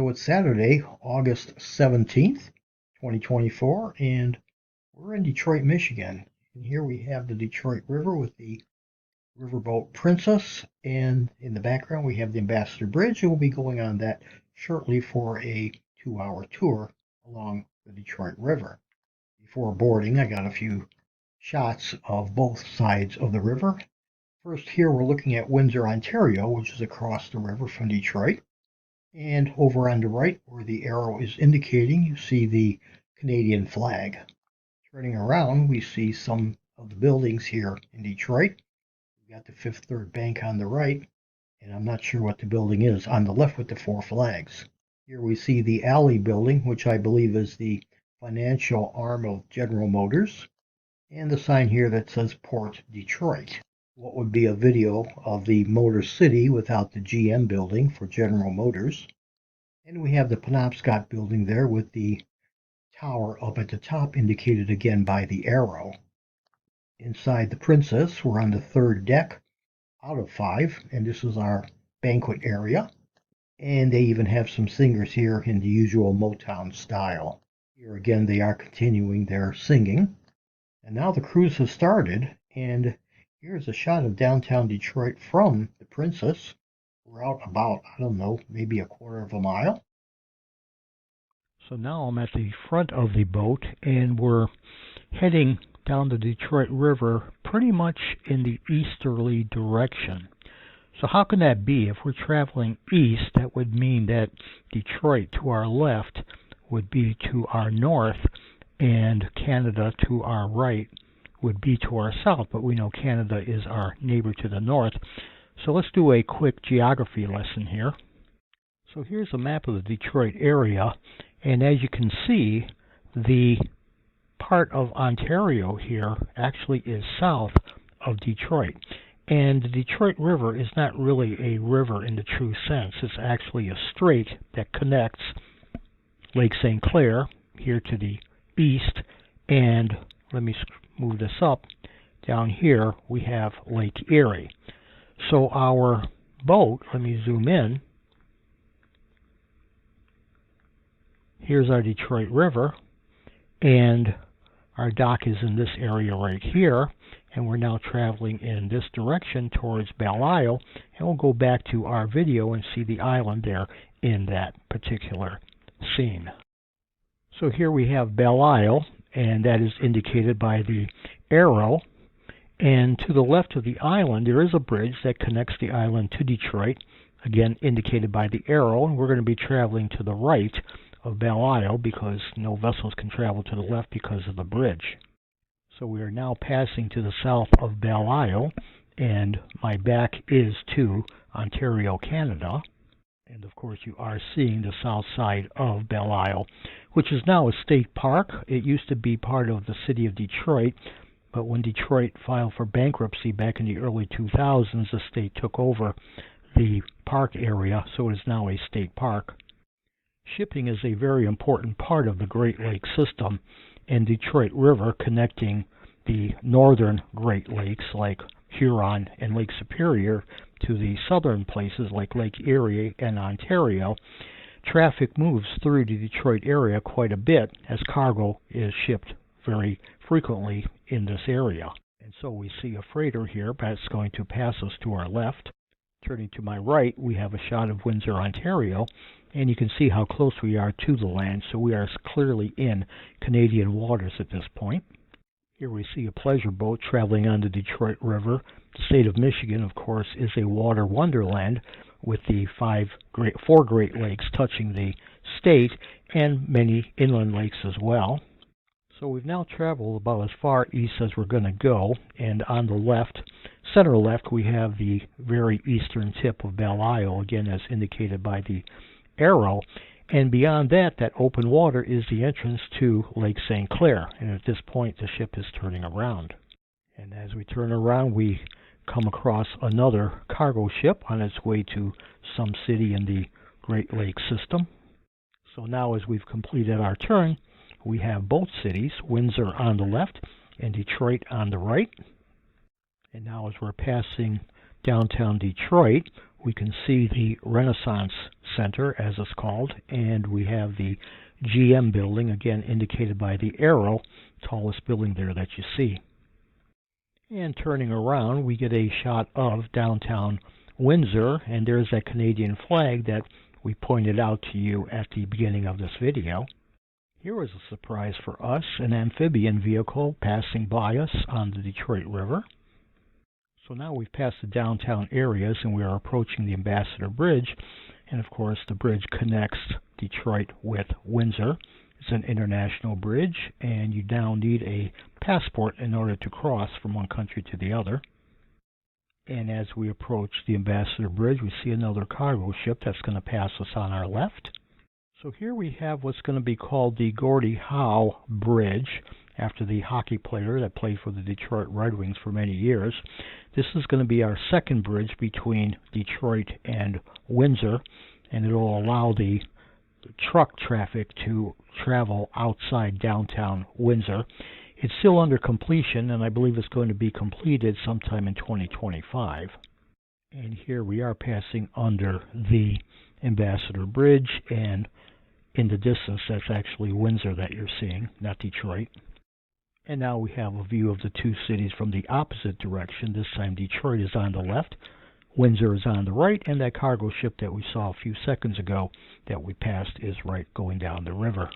So it's Saturday, August 17th, 2024, and we're in Detroit, Michigan. And here we have the Detroit River with the riverboat Princess, and in the background we have the Ambassador Bridge, and we'll be going on that shortly for a 2-hour tour along the Detroit River. Before boarding, I got a few shots of both sides of the river. First, here we're looking at Windsor, Ontario, which is across the river from Detroit. And over on the right, where the arrow is indicating, you see the Canadian flag. Turning around, we see some of the buildings here in Detroit. We've got the Fifth Third Bank on the right, and I'm not sure what the building is on the left with the four flags. Here we see the Alley building, which I believe is the financial arm of General Motors, and the sign here that says Port Detroit. What would be a video of the Motor City without the GM building for General Motors. And we have the Penobscot building there with the tower up at the top, indicated again by the arrow. Inside the Princess, we're on the third deck out of 5, and this is our banquet area. And they even have some singers here in the usual Motown style. Here again, they are continuing their singing. And now the cruise has started, and here's a shot of downtown Detroit from the Princess. We're out about, I don't know, maybe a quarter of a mile. So now I'm at the front of the boat, and we're heading down the Detroit River pretty much in the easterly direction. So how can that be? If we're traveling east, that would mean that Detroit to our left would be to our north, and Canada to our right would be to our south, but we know Canada is our neighbor to the north. So let's do a quick geography lesson here. So here's a map of the Detroit area, and as you can see, the part of Ontario here actually is south of Detroit. And the Detroit River is not really a river in the true sense. It's actually a strait that connects Lake St. Clair here to the east, and let me move this up. Down here we have Lake Erie. So our boat, let me zoom in. Here's our Detroit River, and our dock is in this area right here, and we're now traveling in this direction towards Belle Isle, and we'll go back to our video and see the island there in that particular scene. So here we have Belle Isle, and that is indicated by the arrow. And to the left of the island, there is a bridge that connects the island to Detroit, again indicated by the arrow. And we're going to be traveling to the right of Belle Isle because no vessels can travel to the left because of the bridge. So we are now passing to the south of Belle Isle, and my back is to Ontario, Canada. And of course you are seeing the south side of Belle Isle, which is now a state park. It used to be part of the city of Detroit, but when Detroit filed for bankruptcy back in the early 2000s, the state took over the park area, so it is now a state park. Shipping is a very important part of the Great Lakes system, and Detroit River connecting the northern Great Lakes like Huron and Lake Superior to the southern places like Lake Erie and Ontario. Traffic moves through the Detroit area quite a bit as cargo is shipped very frequently in this area. And so we see a freighter here that's going to pass us to our left. Turning to my right, we have a shot of Windsor, Ontario, and you can see how close we are to the land, so we are clearly in Canadian waters at this point. Here we see a pleasure boat traveling on the Detroit River. The state of Michigan, of course, is a water wonderland with the four Great Lakes touching the state and many inland lakes as well. So we've now traveled about as far east as we're going to go, and on the left, center left, we have the very eastern tip of Belle Isle, again as indicated by the arrow. And beyond that, that open water is the entrance to Lake St. Clair. And at this point, the ship is turning around. And as we turn around, we come across another cargo ship on its way to some city in the Great Lakes system. So now as we've completed our turn, we have both cities, Windsor on the left and Detroit on the right. And now as we're passing downtown Detroit, we can see the Renaissance Center, as it's called, and we have the GM building, again indicated by the arrow, tallest building there that you see. And turning around, we get a shot of downtown Windsor, and there's that Canadian flag that we pointed out to you at the beginning of this video. Here was a surprise for us, an amphibian vehicle passing by us on the Detroit River. So now we've passed the downtown areas and we are approaching the Ambassador Bridge, and of course the bridge connects Detroit with Windsor. It's an international bridge and you now need a passport in order to cross from one country to the other. And as we approach the Ambassador Bridge, we see another cargo ship that's going to pass us on our left. So here we have what's going to be called the Gordie Howe Bridge, after the hockey player that played for the Detroit Red Wings for many years. This is going to be our second bridge between Detroit and Windsor, and it will allow the truck traffic to travel outside downtown Windsor. It's still under completion, and I believe it's going to be completed sometime in 2025. And here we are passing under the Ambassador Bridge, and in the distance that's actually Windsor that you're seeing, not Detroit. And now we have a view of the two cities from the opposite direction. This time Detroit is on the left, Windsor is on the right, and that cargo ship that we saw a few seconds ago that we passed is right going down the river.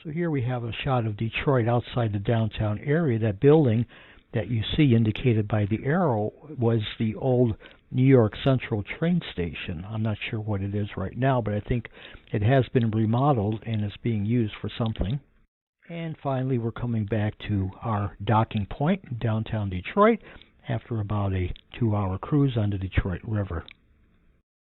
So here we have a shot of Detroit outside the downtown area. That building that you see indicated by the arrow was the old New York Central train station. I'm not sure what it is right now, but I think it has been remodeled and is being used for something. And finally, we're coming back to our docking point in downtown Detroit after about a 2-hour cruise on the Detroit River.